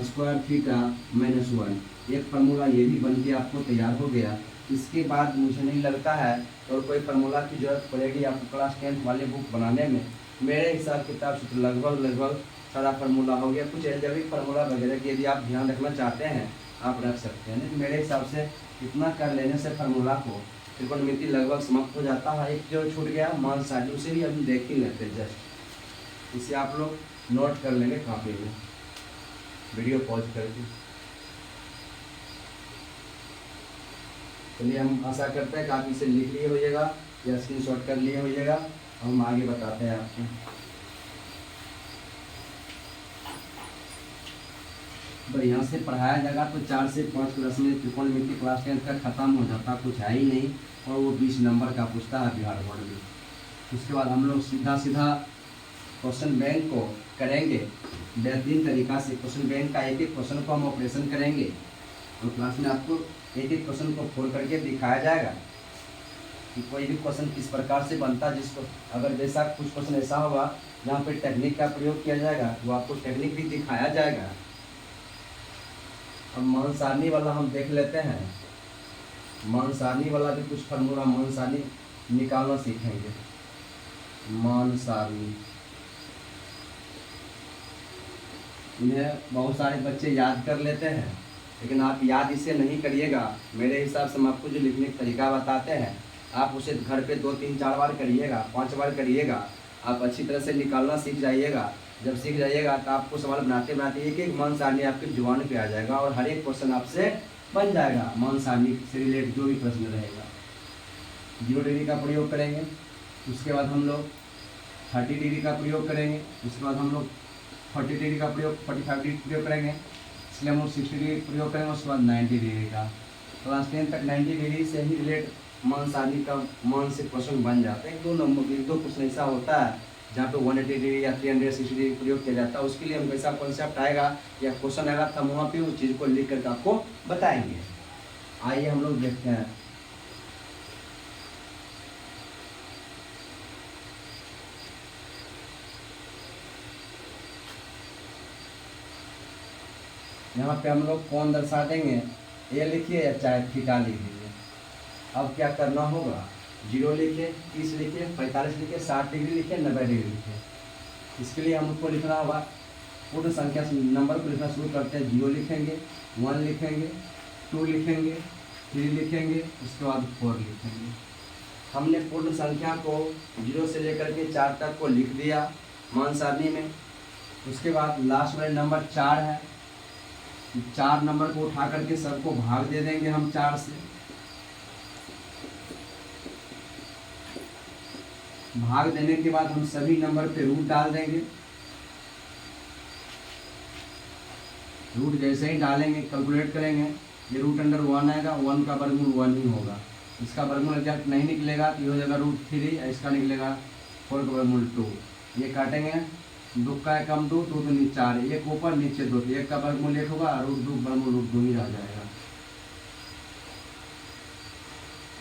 स्क्वायर थीटा माइनस 1। एक फार्मूला ये भी बन के आपको तैयार हो गया। इसके बाद मुझे नहीं लगता है और कोई फार्मूला की जरूरत पड़ेगी आपको क्लास 10th वाले बुक बनाने में। मेरे हिसाब किताब से तो लगभग सारा फार्मूला हो गया। कुछ एल्जेब्रिक फार्मूला वगैरह की यदि आप ध्यान रखना चाहते हैं आप रख सकते हैं, लेकिन मेरे हिसाब से इतना कर लेने से फार्मूला को त्रिकोणमिति लगभग समाप्त हो जाता है। एक जो छूट गया मान साइड, उसे भी अभी देख ही लेते जस्ट, इसे आप लोग नोट कर लेंगे कॉपी में, वीडियो पॉज करके। चलिए, हम आशा करते हैं कि आप इसे लिख लिए होइएगा या स्क्रीनशॉट कर लिए होइएगा, और हम आगे बताते हैं आपको। बढ़िया से पढ़ाया जाएगा तो 4 से 5 क्लास में त्रिकोणमिति क्लास 10th का खत्म हो जाता, कुछ है ही नहीं, और वो 20 नंबर का पूछता है बिहार बोर्ड में। उसके बाद हम लोग सीधा क्वेश्चन बैंक को करेंगे बेहतरीन तरीका से। क्वेश्चन बैंक का एक क्वेश्चन को हम ऑपरेशन करेंगे, और क्लास में आपको एक क्वेश्चन को खोल करके दिखाया जाएगा कि कोई भी क्वेश्चन किस प्रकार से बनता है, जिसको अगर जैसा कुछ क्वेश्चन ऐसा होगा जहाँ पे टेक्निक का प्रयोग किया जाएगा, वो आपको टेक्निक भी दिखाया जाएगा। अब मान सारणी वाला हम देख लेते हैं। मान सारणी वाला भी कुछ फार्मूला मान सारणी निकालना सीखेंगे। मान सारणी इन्हें बहुत सारे बच्चे याद कर लेते हैं, लेकिन आप याद इसे नहीं करिएगा। मेरे हिसाब से हम आपको जो लिखने का तरीका बताते हैं, आप उसे घर पे 2 3 4 बार करिएगा, 5 बार करिएगा, आप अच्छी तरह से निकालना सीख जाइएगा। जब सीख जाइएगा तो आपको सवाल बनाते बनाते एक मान सारणी आपकी जुबान पे आ जाएगा, और हर एक क्वेश्चन आपसे बन जाएगा। मान सारणी से रिलेटेड जो भी प्रश्न रहेगा 0 डिग्री का प्रयोग करेंगे, उसके बाद हम लोग 30 डिग्री का प्रयोग करेंगे। उसके बाद हम लोग 40 डिग्री का प्रयोग 45 डिग्री प्रयोग करेंगे। इसलिए हम लोग 60 डिग्री प्रयोग करेंगे। उसके बाद 90 डिग्री का। क्लास 10 तक 90 डिग्री से ही रिलेट मान सारणी का मान से क्वेश्चन बन जाते हैं। 1-2 क्वेश्चन ऐसा होता है जहाँ पे 180 डिग्री या 360 डिग्री प्रयोग किया जाता है। उसके लिए हम कैसा कॉन्सेप्ट आएगा या क्वेश्चन आएगा, हम वहाँ पे उस चीज़ को लिख करके आपको बताएंगे। आइए हम लोग देखते हैं। यहाँ पे हम लोग कौन दर्शा देंगे, ए लिखिए या चाहे थीटा लिख लीजिए। अब क्या करना होगा, 0 लिखिए, 30 लिखिए, 45 लिखिए, 60 डिग्री लिखिए, 90 डिग्री लिखिए। इसके लिए हमको लिखना होगा पूर्ण संख्या से नंबर को लिखना शुरू करते हैं। 0 लिखेंगे, 1 लिखेंगे, 2 लिखेंगे, 3 लिखेंगे, उसके बाद 4 लिखेंगे। हमने पूर्ण संख्या को 0 से लेकर के 4 तक को लिख दिया मान सारणी में। उसके बाद लास्ट वाले नंबर 4 है, 4 नंबर को उठा करके सबको भाग दे देंगे हम 4 से। भाग देने के बाद हम सभी नंबर पे रूट डाल देंगे। रूट जैसे ही डालेंगे कैलकुलेट करेंगे, ये रूट अंडर 1 आएगा, 1 का वर्गमूल 1 ही होगा। इसका वर्गमूल एग्जैक्ट नहीं निकलेगा तो ये हो जाएगा √3, इसका निकलेगा 4 का वर्गमूल 2। ये काटेंगे, 2 का कम 2, 2 तो 4, 1 ऊपर नीचे 2, 1 का वर्गमूल 1 होगा, √2 वर्गमूल √2 ही रह जाएगा।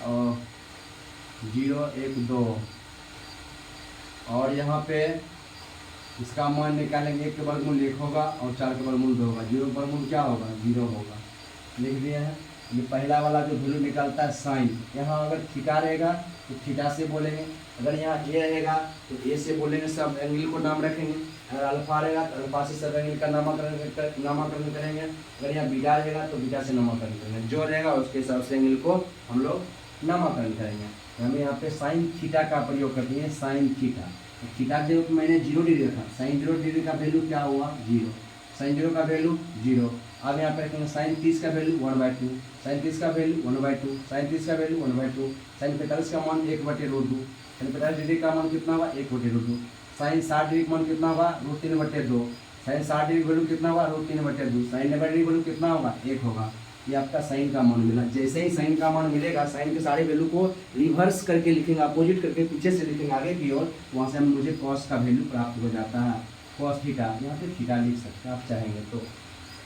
और 0, 1, 2 और यहाँ पे इसका मान निकालेंगे। 1 का वर्गमूल 1 होगा और 4 का वर्गमूल 2 होगा। 0 का वर्गमूल क्या होगा, 0 होगा। लिख दिए हैं। ये पहला वाला जो वैल्यू निकलता है साइन, यहाँ अगर थीटा रहेगा तो थीटा से बोलेंगे, अगर यहाँ ए रहेगा तो ए से बोलेंगे, सब एंगल को नाम रखेंगे। अगर अल्फा रहेगा तो अल्फा से सब एंगल का नामकरण करेंगे। अगर यहाँ बीटा रहेगा तो बीटा से नामकरण करेंगे। जो रहेगा उसके हिसाब से एंगल को हम लोग नामकरण करेंगे। हमें यहाँ पे साइन थीटा का प्रयोग करते हैं, साइन थीटा। थीटा के रूप में मैंने 0 डिग्री रखा, साइन 0 डिग्री का वैल्यू क्या हुआ, 0। साइन 0 का वैल्यू 0। अब यहाँ पे रखेंगे साइन 30 का वैल्यू 1/2, साइन 30 का वैल्यू 1/2, साइन 30 का वैल्यू 1/2, साइन 45 का मान 1/√2, साइन 50 डिग्री का मान कितना हुआ, 1/√2, साइन 60 डिग्री का मान कितना हुआ, √3/2, साइन 60 डिग्री वैल्यू कितना हुआ, √3/2, साइन 90 डिग्री वैल्यू कितना होगा, 1 होगा। ये आपका साइन का मान मिला। जैसे ही साइन का मान मिलेगा, साइन के सारे वैल्यू को रिवर्स करके लिखेंगे, अपोजिट करके पीछे से लिखेंगे आगे की ओर, वहाँ से मुझे कॉस का वैल्यू प्राप्त हो जाता है। कॉस थीटा, यहाँ पे थीटा लिख सकते हैं आप चाहेंगे तो।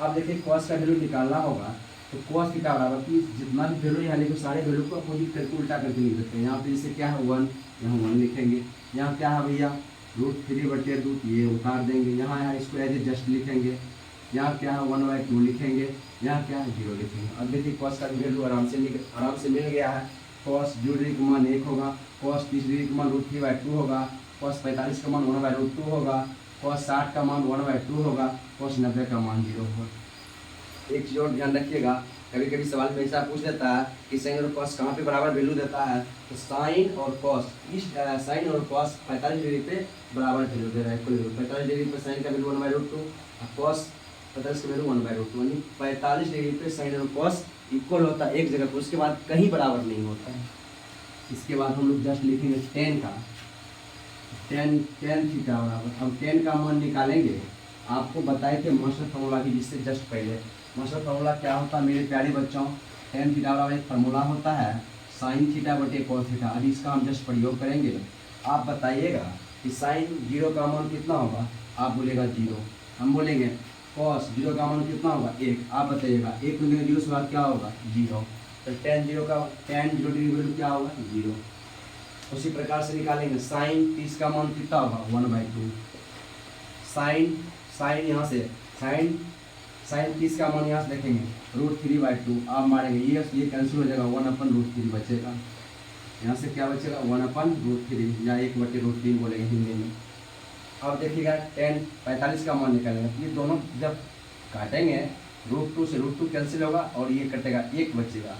अब देखिए कॉस का वैल्यू निकालना होगा तो कॉस थीटा बराबर कि जितना भी वैल्यू यहाँ लिखे सारे वैल्यू को अपोजिट करके उल्टा करके लिख देते हैं। यहाँ पे जैसे क्या है 1, यहाँ 1 लिखेंगे। यहाँ क्या है भैया √3/2, ये उतार देंगे। यहाँ इसको एज ए जस्ट लिखेंगे। यहाँ क्या है 1/2 लिखेंगे। यहाँ क्या है 0 लिखेंगे। अब देखिए कॉस का वैल्यू आराम से मिल गया है। कॉस 0 डिग्री का मान 1 होगा, कॉस 30 डिग्री का मान √3/2 होगा, कॉस 45 का मान 1/√2 होगा, कॉस 60 का मान 1/2 होगा, कॉस 90 का मान 0 होगा। एक चीज़ और ध्यान रखिएगा, कभी कभी सवाल में ऐसा पूछ देता है कि साइन और कॉस कहाँ पे बराबर वैल्यू देता है, तो साइन और कॉस साइन और कॉस 45 डिग्री पे बराबर वैल्यू दे रहा है। 45 डिग्री पे साइन का वैल्यू 1/√2 और कॉस 45 का वैल्यू 1/√2, यानी 45 डिग्री पे साइन और कॉस इक्वल होता है एक जगह पर, उसके बाद कहीं बराबर नहीं होता है। इसके बाद हम लोग जस्ट लिखेंगे टेन का, टेन थीटा बराबर। अब टेन का मान निकालेंगे। आपको बताए थे मास्टर फार्मूला की, जिससे जस्ट पहले मास्टर फार्मूला क्या होता है मेरे प्यारे बच्चों, टेन थीटा बराबर एक फार्मूला होता है साइन थीटा बटे कॉस थीटा। अभी इसका हम जस्ट प्रयोग करेंगे। आप बताइएगा कि साइन 0 का मान कितना होगा, आप बोलेगा 0। हम बोलेंगे कॉस 0 का मान कितना होगा, 1। आप बताइएगा 1 में 0 से बाद क्या होगा, 0। तो टेन 0 डिग्री वैल्यू क्या होगा, 0। उसी प्रकार से निकालेंगे साइन 30 का मान कितना होगा, 1/2। साइन यहाँ से साइन 30 का मान यहाँ से देखेंगे √3/2। आप मारेंगे ये कैंसिल हो जाएगा, 1/√3 बचेगा। यहाँ से क्या बचेगा, 1/√3 या 1/√3 बोलेंगे हिंदी में। अब देखिएगा टेन 45 का मान निकालेंगे। ये दोनों जब काटेंगे √2 से √2 कैंसिल होगा और ये कटेगा, 1 बचेगा।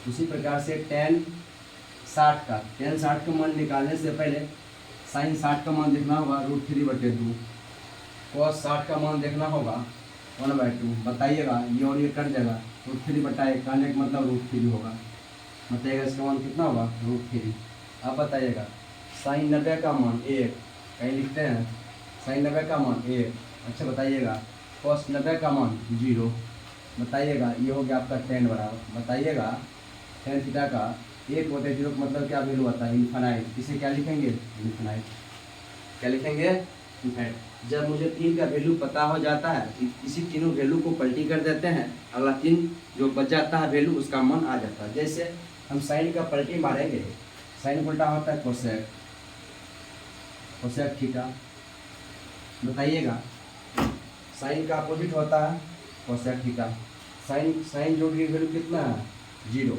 उसी प्रकार से टेन 60 का मान निकालने से पहले साइन 60 का मान देखना होगा √3/2, कॉस 60 का मान देखना होगा 1/2। बताइएगा ये और ये कट जाएगा, √3/1 काटने का मतलब √3 होगा। बताइएगा इसका मान कितना होगा, √3। आप बताइएगा साइन 90 का मान 1, कहीं लिखते हैं साइन 90 का मान 1। अच्छा बताइएगा कॉस 90 का मान 0। बताइएगा ये हो गया आपका टेन बराबर। बताइएगा टेन थीटा का 1 होते 0 का मतलब क्या वैल्यू आता है इन्फानाइट। इसे क्या लिखेंगे इन्फानाइट। क्या लिखेंगे इन्फानाइट। जब मुझे 3 का वैल्यू पता हो जाता है इसी तीनों वैल्यू को पलटी कर देते हैं, अगला 3 जो बच जाता है वैल्यू उसका मान आ जाता है। जैसे हम साइन का पलटी मारेंगे, साइन उल्टा होता है कोसेक, कोसेक थीटा। बताइएगा साइन का अपोजिट होता है कोसेक थीटा। साइन जो की वैल्यू कितना है 0,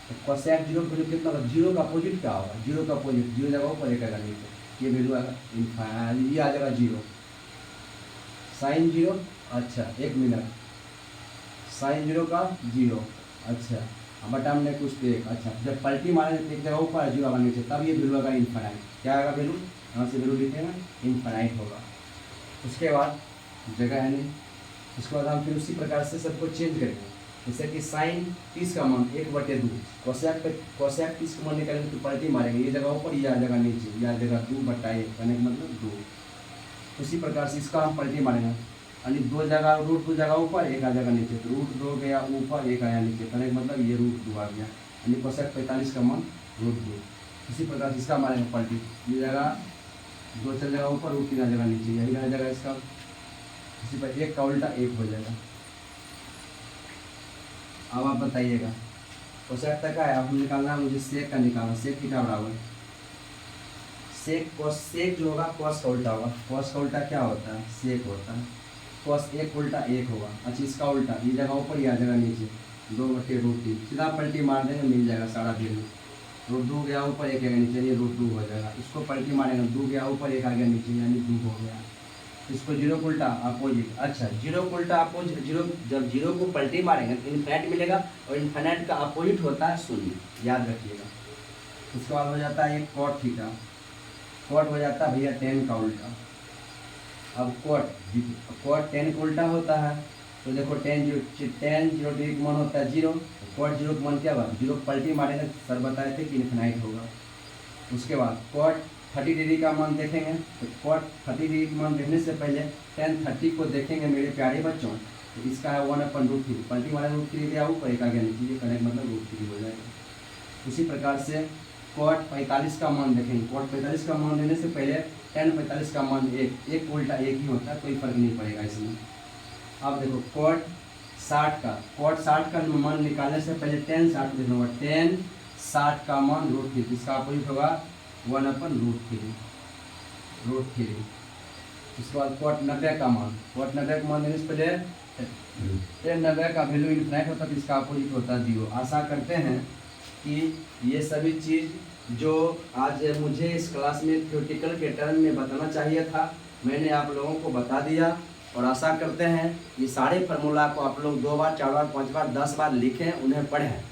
तो कोसेक 0 की वैल्यू कितना होगा, 0 का अपोजिट क्या होगा, 0 का अपोजिट 0 जगह ऊपर एक आएगा नीचे, ये वैल्यू आएगा ये आ जाएगा 0। साइन 0, अच्छा 1 मिनट, साइन 0 का 0, अच्छा बटा हमने कुछ तो 1। अच्छा जब पलटी मारेंगे एक जगह ऊपर 0 आएगा नीचे, तब ये वैल्यू आएगा इनफाइनाइट। क्या आएगा वैल्यू, यहाँ से वैल्यू लिखेंगे इनफाइनाइट होगा। उसके बाद जगह है नहीं, उसके बाद हम फिर उसी प्रकार से सबको चेंज करेंगे। जैसे कि साइन 30 का मान 1/2, कोसेक 30 का मान निकालेंगे तो पलटी मारेंगे, ये जगह ऊपर ये आ जाएगा नीचे, ये आ जाएगा 2/1 करने का मतलब 2। उसी प्रकार से इसका हम पलटी मारेंगे, यानी 2 जगह रूट 2 जगह ऊपर 1 आ जाएगा नीचे, तो रूट 2 गया ऊपर 1 आया नीचे, करने का मतलब ये रूट 2 आ गया, यानी कोसेक 45 का मान रूट 2। इसी प्रकार से इसका मारेंगे पलटी, ये जगह 2 चल जाएगा ऊपर, रूट 3 आ जाएगा नीचे, यही आ जाएगा इसका। इसी पर 1 का उल्टा 1 हो जाएगा। अब आप बताइएगा कोसेक तक है, अब निकालना है मुझे सेक का निकालना। सेक थीटा बराबर सेक कॉस, सेक जो होगा कॉस का उल्टा होगा, कॉस का उल्टा क्या होता है सेक होता है, कॉस 1 उल्टा 1 होगा। अच्छा इसका उल्टा ये जगह ऊपर ही आ जाएगा नीचे, 2/√3, सीधा पलटी मार देंगे मिल जाएगा सारा वैल्यू। रूट 2 गया ऊपर 1 आएगा नीचे, ये रूट 2 हो जाएगा। इसको पलटी मारेंगे 2 गया ऊपर 1 आ गया नीचे, यानी 2 हो गया। इसको 0 को उल्टा अपोजिट, अच्छा 0 को उल्टा अपोजिट, 0 जब 0 को पलटी मारेंगे तो इन्फिनिट मिलेगा, और इन्फिनिट का अपोजिट होता है 0, याद रखिएगा। उसके बाद हो जाता है एक कॉट थीटा, कॉट हो जाता है भैया टेन का उल्टा। अब कॉट 10 का उल्टा होता है, तो देखो 10 0 डिग्री का मान होता है 0, कॉट 0 का मान क्या होगा 0 पलटी मारेंगे, सर बताए थे कि इन्फिनिट होगा। उसके बाद कॉट 30 डिग्री का मान देखेंगे, तो कॉट 30 डिग्री का मान देखने से पहले tan 30 को देखेंगे मेरे प्यारे बच्चों, तो इसका है 1/√3, पलटी मारे √3 गया ऊपर 1 आ गया नीचे, ये करेक्ट मतलब √3 हो जाएगा। उसी प्रकार से कॉट 45 का मान देखेंगे, कॉट 45 का मान देने से पहले tan 45 का मान 1 उल्टा 1 ही होता है, कोई फर्क नहीं पड़ेगा इसमें। अब देखो कॉट 60 का मान निकालने से पहले tan 60 देखना होगा, tan 60 का मान √3, इसका अपोजिट होगा 1/√3। उसके बाद कॉट 90 का मान, कॉट 90 का मान देने से पहले tan 90 का वैल्यू इन्फिनिट होता है, तो इसका अपोजिट होता है 0। आशा करते हैं कि ये सभी चीज़ जो आज मुझे इस क्लास में थ्योरेटिकल के टर्म में बताना चाहिए था, मैंने आप लोगों को बता दिया। और आशा करते हैं कि सारे फार्मूला को आप लोग 2 बार 4 बार 5 बार 10 बार लिखें, उन्हें पढ़ें।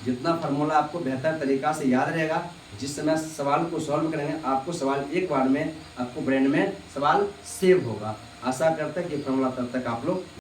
जितना फार्मूला आपको बेहतर तरीक़ा से याद रहेगा, जिस समय सवाल को सॉल्व करेंगे आपको सवाल एक बार में आपको ब्रेन में सवाल सेव होगा। आशा करते हैं कि फार्मूला तब तक आप लोग